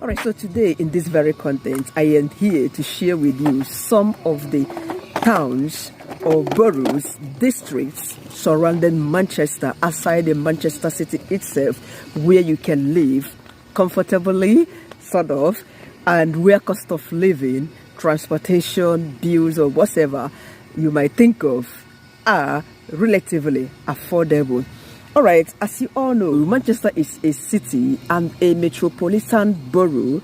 All right, so today in this very content, I am here to share with you some of the towns or boroughs, districts surrounding Manchester, outside the Manchester city itself, where you can live comfortably, sort of, and where cost of living, transportation, bills, or whatever you might think of are relatively affordable. All right, as you all know, Manchester is a city and a metropolitan borough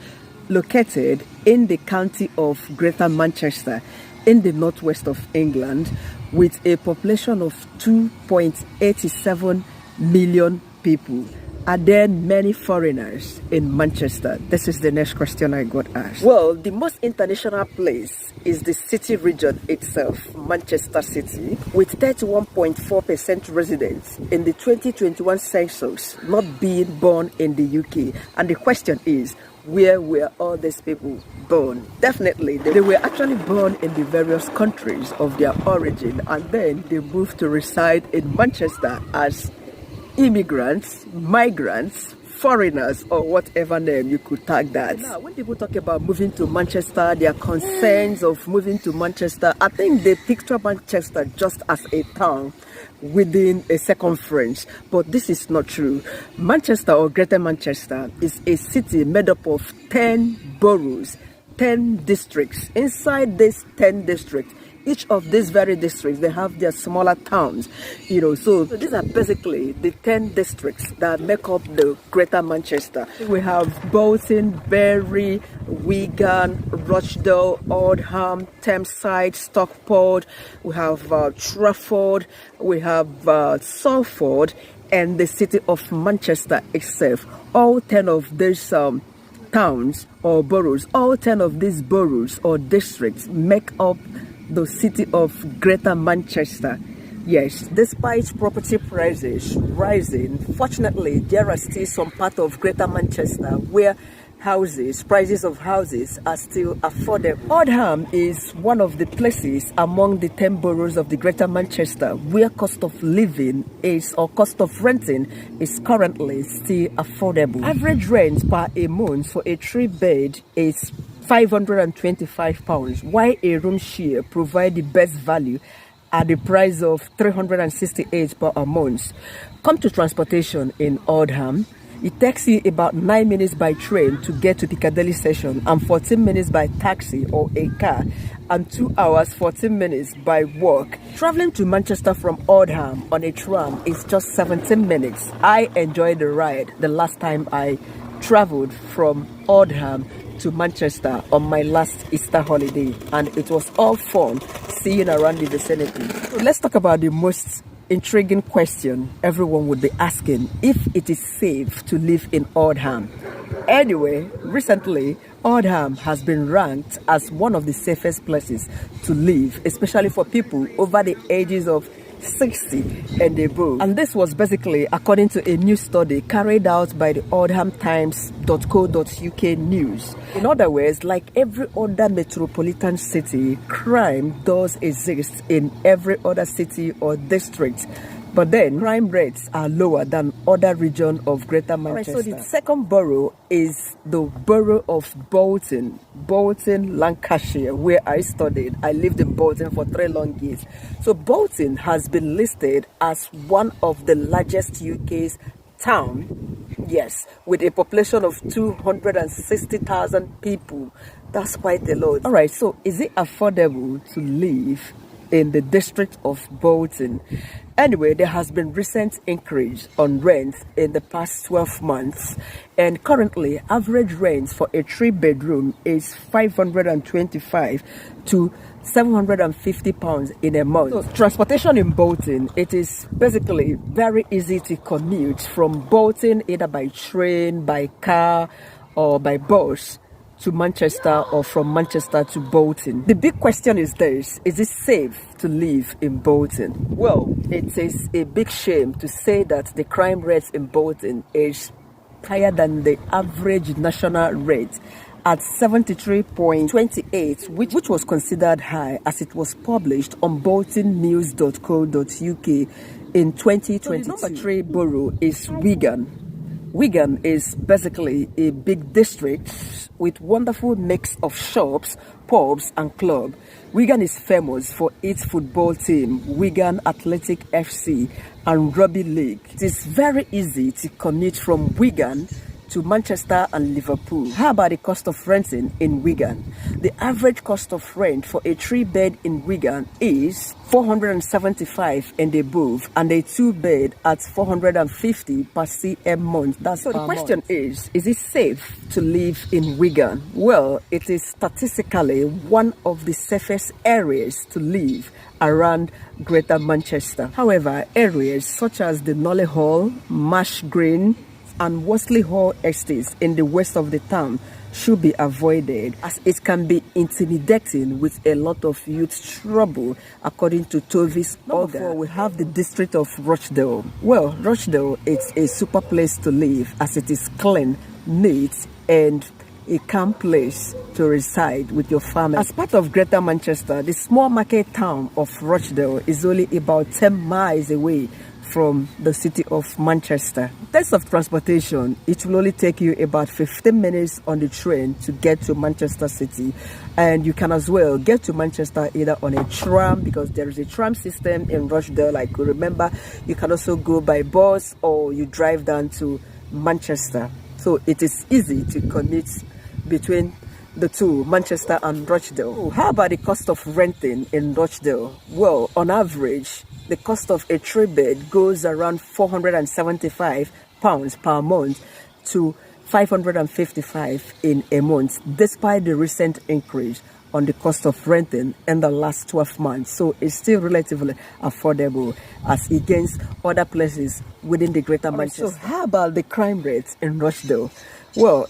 located in the county of Greater Manchester in the northwest of England, with a population of 2.87 million people. Are there many foreigners in Manchester? This is the next question I got asked. Well, the most international place is the city region itself, Manchester City, with 31.4% residents in the 2021 census not being born in the UK. And the question is, where were all these people born? Definitely, they were actually born in the various countries of their origin, and then they moved to reside in Manchester as immigrants, migrants, foreigners, or whatever name you could tag that. Now, when people talk about moving to Manchester, their concerns of moving to Manchester, I think they picture Manchester just as a town within a circumference, but this is not true. Manchester, or Greater Manchester, is a city made up of 10 boroughs, 10 districts. Inside these 10 districts, each of these very districts, they have their smaller towns, so these are basically the 10 districts that make up the Greater Manchester. We have Bolton, Bury, Wigan, Rochdale, Oldham, Tameside, Stockport, we have Trafford, we have Salford, and the city of Manchester itself. All 10 of these towns or boroughs, all 10 of these boroughs or districts make up the city of Greater Manchester. Yes, despite property prices rising, fortunately there are still some part of Greater Manchester where prices of houses are still affordable. Oldham is one of the places among the 10 boroughs of the Greater Manchester where cost of living is, or cost of renting is currently still affordable. Average rent per a month for a 3-bed is £525, while a room share provides the best value at the price of £368 per month. Come to transportation in Oldham. It takes you about 9 minutes by train to get to Piccadilly Station, and 14 minutes by taxi or a car, and 2 hours 14 minutes by walk. Traveling to Manchester from Oldham on a tram is just 17 minutes. I enjoyed the ride the last time I traveled from Oldham to Manchester on my last Easter holiday, and it was all fun seeing around the vicinity. So let's talk about the most intriguing question everyone would be asking: if it is safe to live in Oldham. Anyway, recently Oldham has been ranked as one of the safest places to live, especially for people over the ages of 60 and above. And this was basically according to a new study carried out by the oldhamtimes.co.uk news. In other words, like every other metropolitan city, crime does exist in every other city or district, but then crime rates are lower than other regions of Greater Manchester. Right, so the second borough is the borough of Bolton, Lancashire, where I studied. I lived in Bolton for 3 long years. So Bolton has been listed as one of the largest UK's town, yes, with a population of 260,000 people. That's quite a lot. All right, so is it affordable to live in the district of Bolton? Anyway, there has been recent increase on rent in the past 12 months, and currently average rent for a 3-bedroom is £525 to £750 in a month. So transportation in Bolton, it is basically very easy to commute from Bolton either by train, by car, or by bus to Manchester, or from Manchester to Bolton. The big question is this: is it safe to live in Bolton? Well, it is a big shame to say that the crime rate in Bolton is higher than the average national rate at 73.28, which was considered high as it was published on boltonnews.co.uk in 2022. So the number 3 borough is Wigan. Wigan is basically a big district with wonderful mix of shops, pubs and club. Wigan is famous for its football team, Wigan Athletic FC and Rugby League. It is very easy to commute from Wigan to Manchester and Liverpool. How about the cost of renting in Wigan? The average cost of rent for a 3-bed in Wigan is $475 and above, and a 2-bed at $450 per cm month. That's so the question is it safe to live in Wigan? Well, it is statistically one of the safest areas to live around Greater Manchester. However, areas such as the Nolly Hall, Marsh Green and Worsley Hall estates in the west of the town should be avoided, as it can be intimidating with a lot of youth trouble, according to Tovis. Number 4, we have the district of Rochdale. Well, Rochdale is a super place to live, as it is clean, neat and a calm place to reside with your family. As part of Greater Manchester, the small market town of Rochdale is only about 10 miles away from the city of Manchester. In terms of transportation, it will only take you about 15 minutes on the train to get to Manchester City, and you can as well get to Manchester either on a tram, because there is a tram system in Rochdale, I could remember. You can also go by bus, or you drive down to Manchester. So it is easy to commute between the two, Manchester and Rochdale. How about the cost of renting in Rochdale? Well, on average, the cost of a 3-bed goes around £475 per month to £555 in a month, despite the recent increase on the cost of renting in the last 12 months. So it's still relatively affordable as against other places within the Greater Manchester. So how about the crime rates in Rochdale? Well,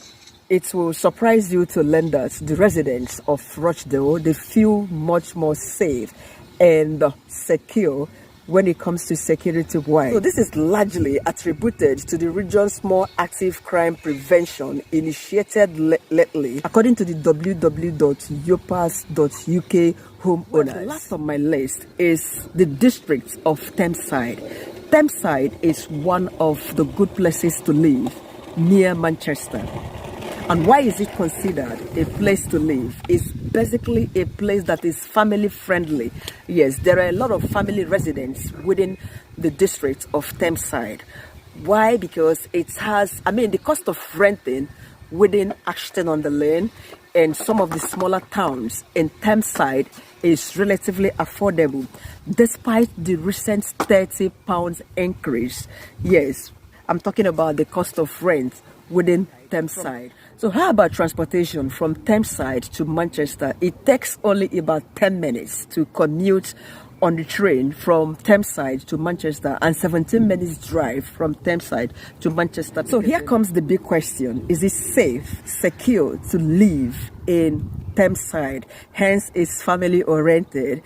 it will surprise you to learn that the residents of Rochdale, they feel much more safe and secure when it comes to security-wise. So this is largely attributed to the region's more active crime prevention initiated lately, according to the www.yopas.uk homeowners. The last on my list is the district of Tameside. Tameside is one of the good places to live near Manchester. And why is it considered a place to live? It's basically a place that is family friendly. Yes, there are a lot of family residents within the district of Tameside. Why? Because it has, the cost of renting within Ashton-on-the-Lane and some of the smaller towns in Tameside is relatively affordable, despite the recent £30 increase. Yes, I'm talking about the cost of rent within Tameside. So how about transportation from Tameside to Manchester? It takes only about 10 minutes to commute on the train from Tameside to Manchester, and 17 minutes drive from Tameside to Manchester. So here comes the big question. Is it safe, secure to live in Tameside? Hence, it's family oriented.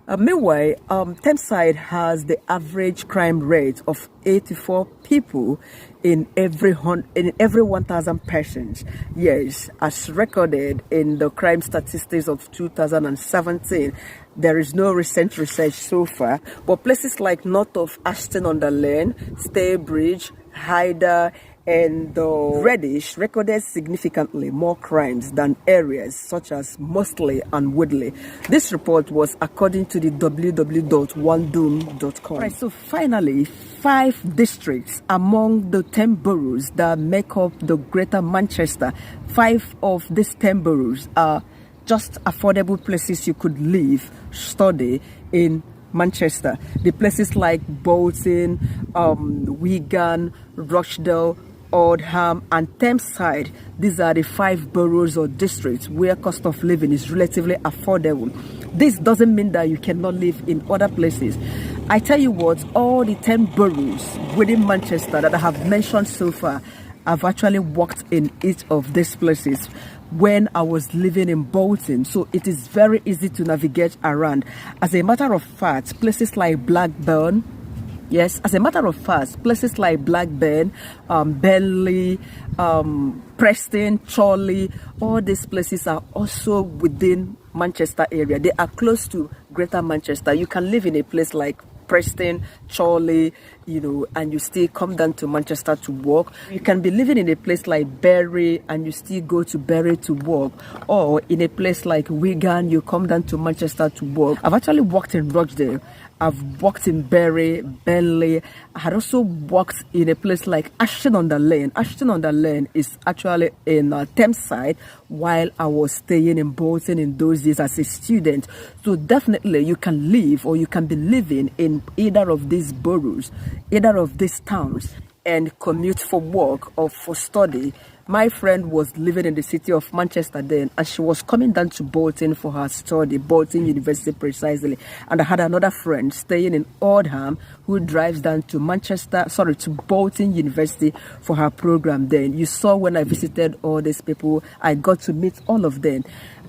Meanwhile, Tameside has the average crime rate of 84 people in every 1,000 persons. Yes, as recorded in the crime statistics of 2017. There is no recent research so far, but places like north of Ashton-on-the-Lane, Staybridge, Hyder, and Reddish recorded significantly more crimes than areas such as Mosley and Woodley. This report was according to the www.wandum.com. Right, so finally, 5 districts among the 10 boroughs that make up the Greater Manchester. 5 of these 10 boroughs are just affordable places you could live, study in Manchester. The places like Bolton, Wigan, Rochdale, Oldham and Tameside. These are the 5 boroughs or districts where cost of living is relatively affordable. This doesn't mean that you cannot live in other places. I tell you what, all the 10 boroughs within Manchester that I have mentioned so far, I've actually worked in each of these places when I was living in Bolton, so it is very easy to navigate around. As a matter of fact, places like Blackburn, yes, as a matter of fact, places like Blackburn, Burnley, Preston, Chorley, all these places are also within Manchester area. They are close to Greater Manchester. You can live in a place like Preston, Chorley, you know, and you still come down to Manchester to work. You can be living in a place like Bury and you still go to Bury to work, or in a place like Wigan, you come down to Manchester to work. I've actually worked in Rochdale. I've worked in Bury, Burnley. I had also worked in a place like Ashton-under-Lyne. Ashton-under-Lyne is actually in Tameside, while I was staying in Bolton in those days as a student. So definitely you can live, or you can be living in either of these boroughs, either of these towns, and commute for work or for study. My friend was living in the city of Manchester then, and she was coming down to Bolton for her study, Bolton University precisely. And I had another friend staying in Oldham who drives down to to Bolton University for her program then. You saw when I visited all these people, I got to meet all of them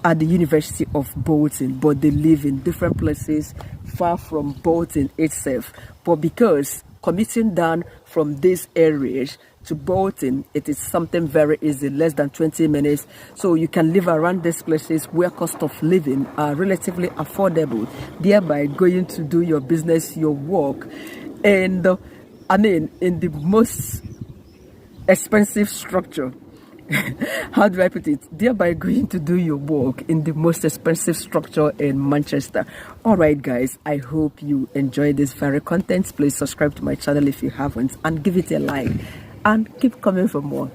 at the University of Bolton, but they live in different places far from Bolton itself. But because commuting down from these areas to Bolton, it is something very easy, less than 20 minutes. So you can live around these places where cost of living are relatively affordable, thereby going to do your business, your work, and in the most expensive structure. How do I put it? Thereby going to do your work in the most expensive structure in Manchester. All right, guys, I hope you enjoy this very content. Please subscribe to my channel if you haven't, and give it a like, and keep coming for more.